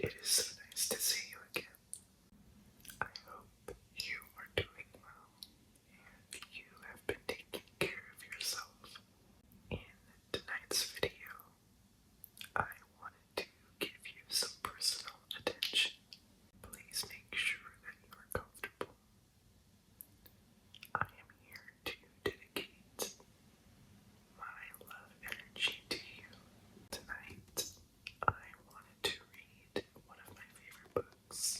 It is so nice to see you again. I hope you are doing well and you have been taking care of yourself. In tonight's video, I wanted to give you some personal attention. Please make sure that you are comfortable. I am here to dedicate my love energy to you. Tonight, I wanted to read one of my favorite books.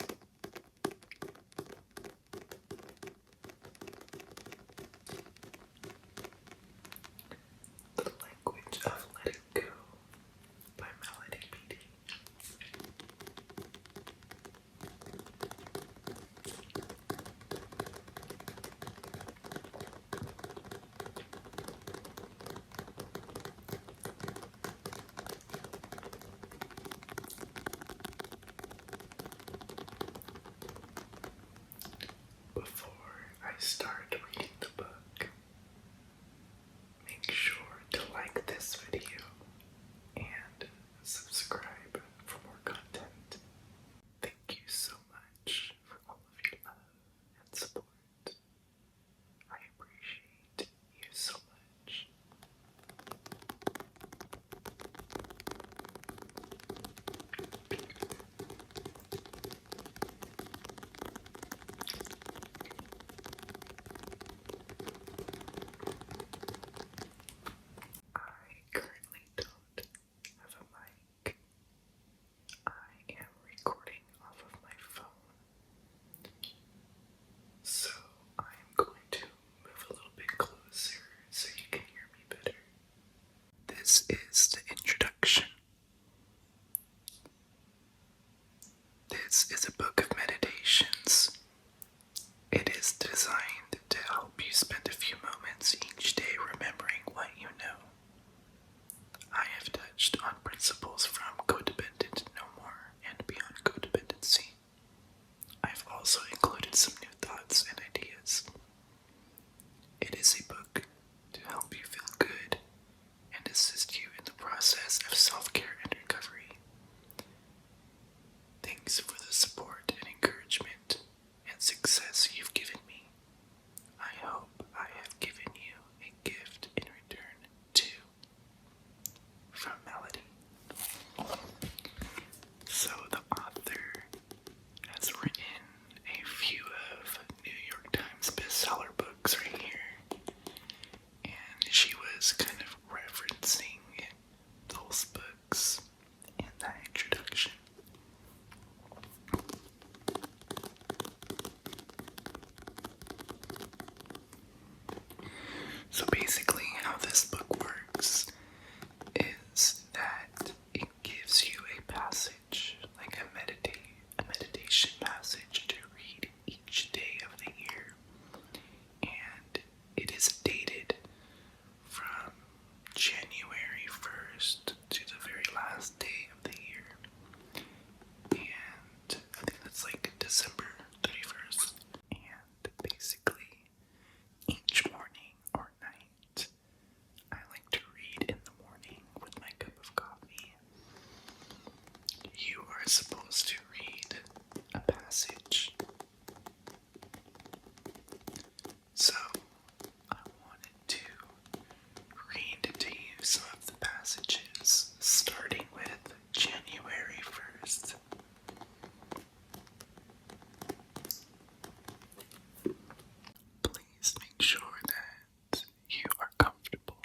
The Language of Letting Go by Melody Beattie. Before I start reading the book, make sure to like this video and subscribe for more content. Thank you so much for all of your love and support. I appreciate you so much. I currently don't have a mic. I am recording off of my phone. So I'm going to move a little bit closer so you can hear me better. This is the introduction. This is a book of meditations. It is designed to help you spend a few moments each day remembering what you know. I have touched on principles from Codependent No More and Beyond Codependency. I've also included some new thoughts and ideas. It is a book to help you feel good and assist you in the process of self-care and recovery. Thanks for the support and encouragement and success you've given me. I hope I have given you a gift in return too. From Melody. So the author has written a few of New York Times bestseller books right here. And she was kind of referencing those books in that introduction. So basically how this book works is that it gives you a passage, like a meditation passage to read each day of the year. And it is dated from January 1st to the very last day of the year. And I think that's like December 31st. And basically, each morning or night, I like to read in the morning with my cup of coffee. You are supposed to read a passage. So, I wanted to read to you some of the passages, starting with January 1st. Please make sure that you are comfortable.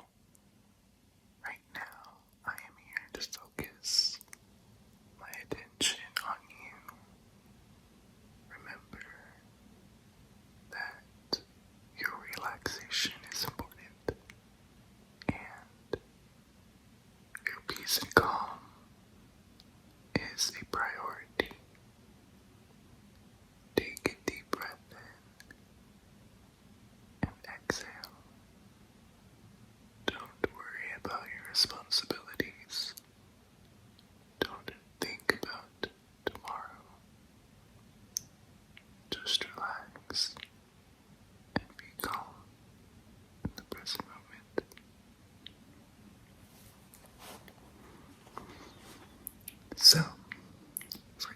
Right now, I am here to focus my attention on you. Remember that your relaxation is important and your peace and calm is a priority. Take a deep breath in and exhale. Don't worry about your responsibilities. Don't think about tomorrow. Just relax and be calm in the present moment. So, for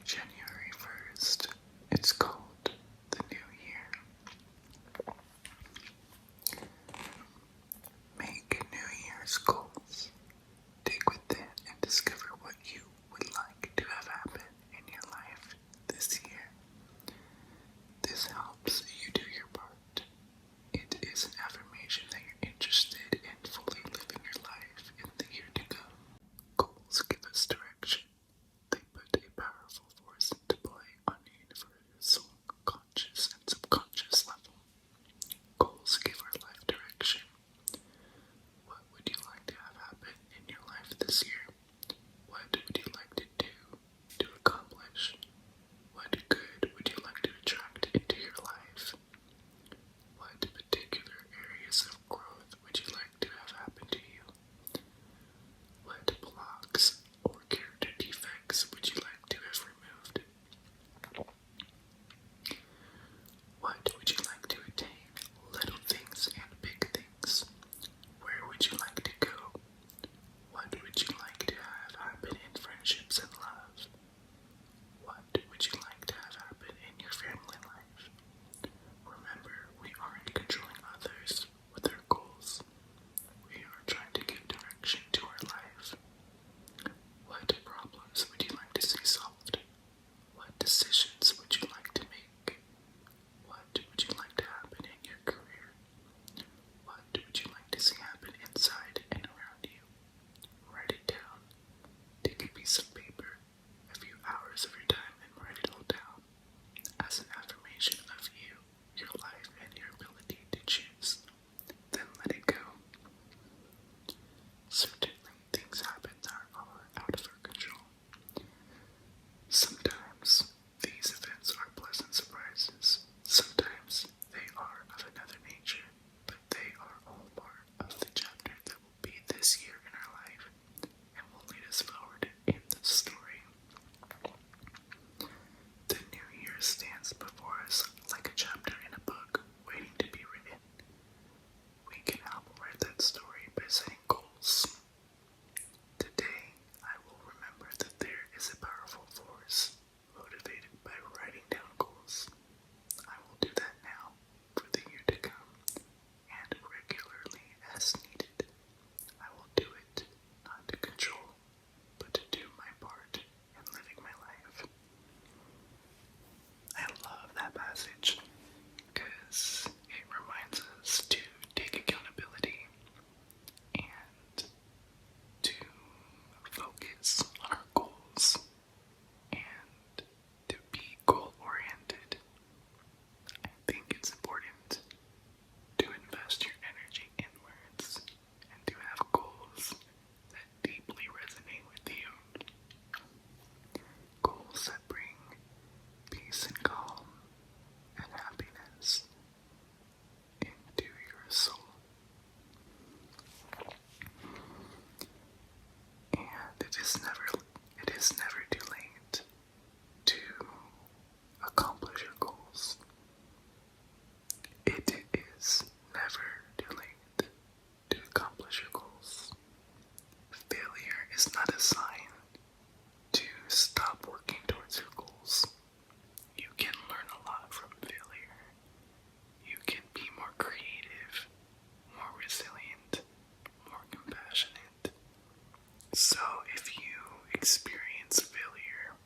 experience failure,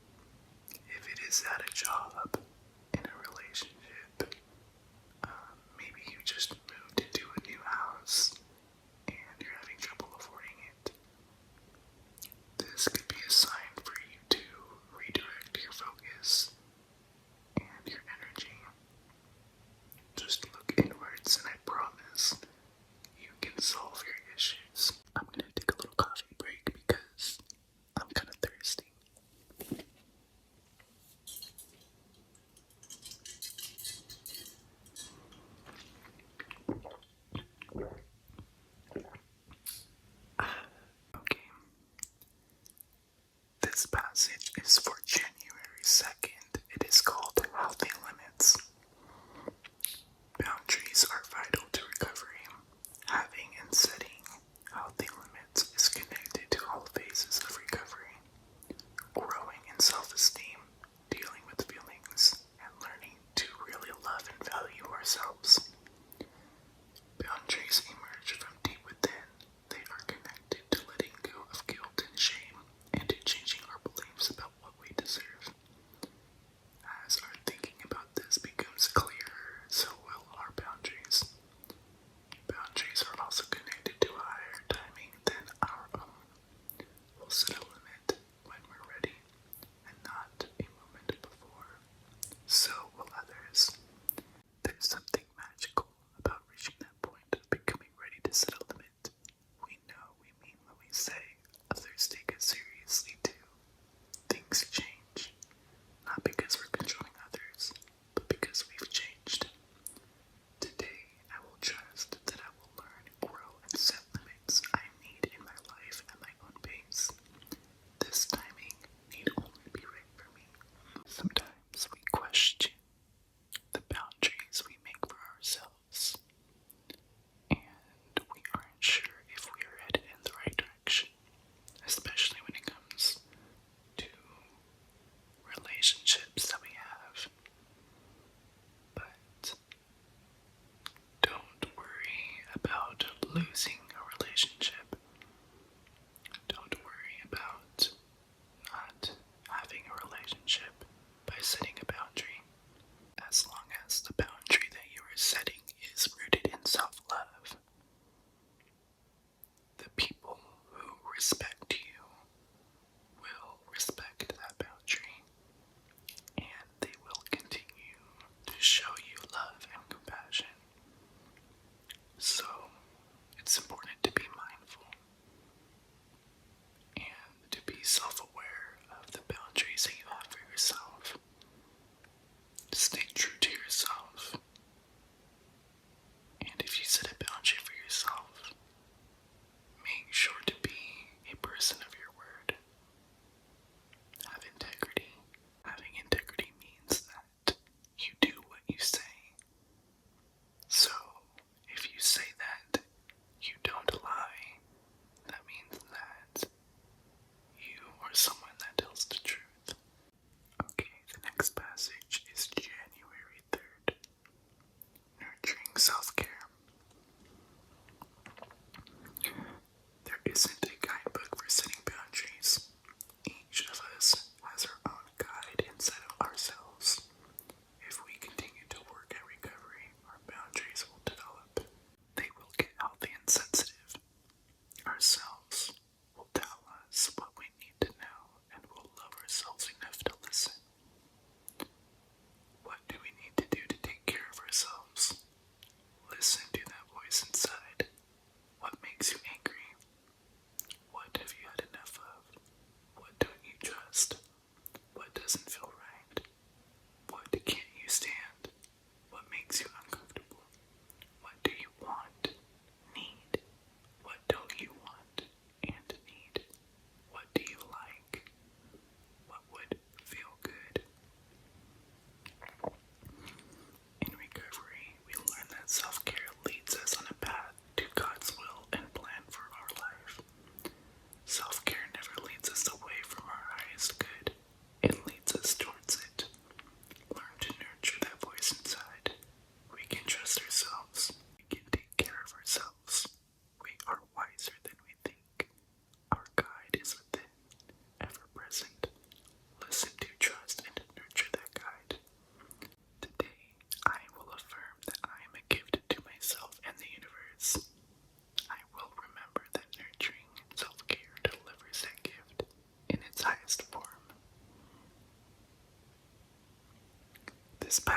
if it is at a job, in a relationship, maybe you just moved into a new house and you're having trouble affording it. This could be a sign for you to redirect your focus and your energy. Just look inwards, and I promise you can solve your issues. I'm gonna take a little coffee break because I'm kind of thirsty. Okay. This passage is for January 2nd. It is called Healthy Limits. Boundaries are vital to recovery. Having and setting healthy limits is connected to all phases of recovery. Growing in self-esteem, dealing with feelings, and learning to really love and value ourselves. Boundaries emerge from deep within. They are connected to letting go of guilt and shame and to changing our beliefs about what we deserve.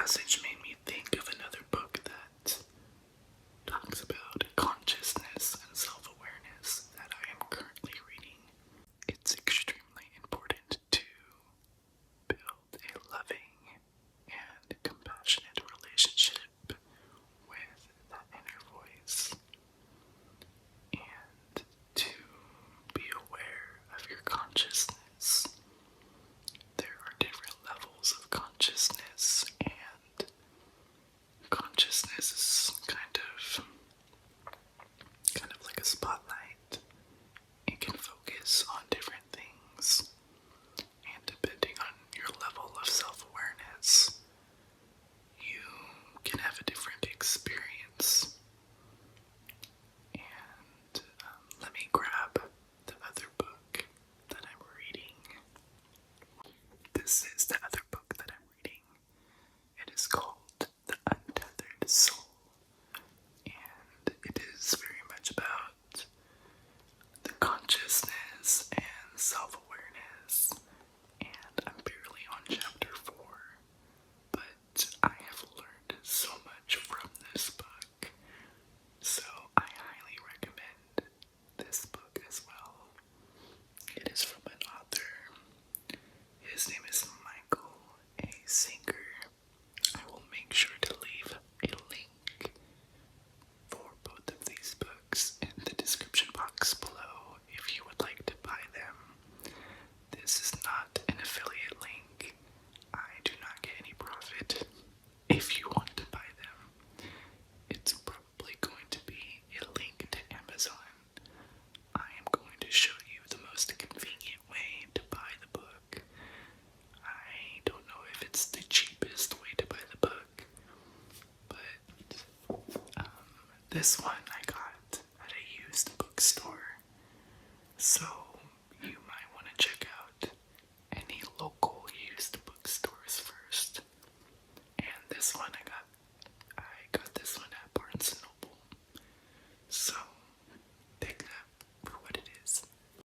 passage made me think of another book that talks about consciousness and self-awareness that I am currently reading. It's extremely important to build a loving and compassionate relationship with that inner voice, and to be aware of your consciousness. There are different levels of consciousness, and consciousness is kind of like a spotlight. It can focus on different things, and depending on your level of self-awareness, you can have a different experience. And let me grab the other book that I'm reading. This is the other book that I'm reading. It is called The Untethered Soul, and it is very much about the consciousness and self-awareness. And I'm barely on chapter 4, but I have learned so much from this book, so I highly recommend this book as well. It is from an author. His name is Michael A. Singer. I will make sure to leave a link for both of these books in the description box below if you would like to buy them. This is not an affiliate link. I do not get any profit. If you want to buy them, it's probably going to be a link to Amazon. I am going to show you the most convenient way to buy the book. I don't know if it's the cheapest way to buy the book, but this one I got at a used bookstore. So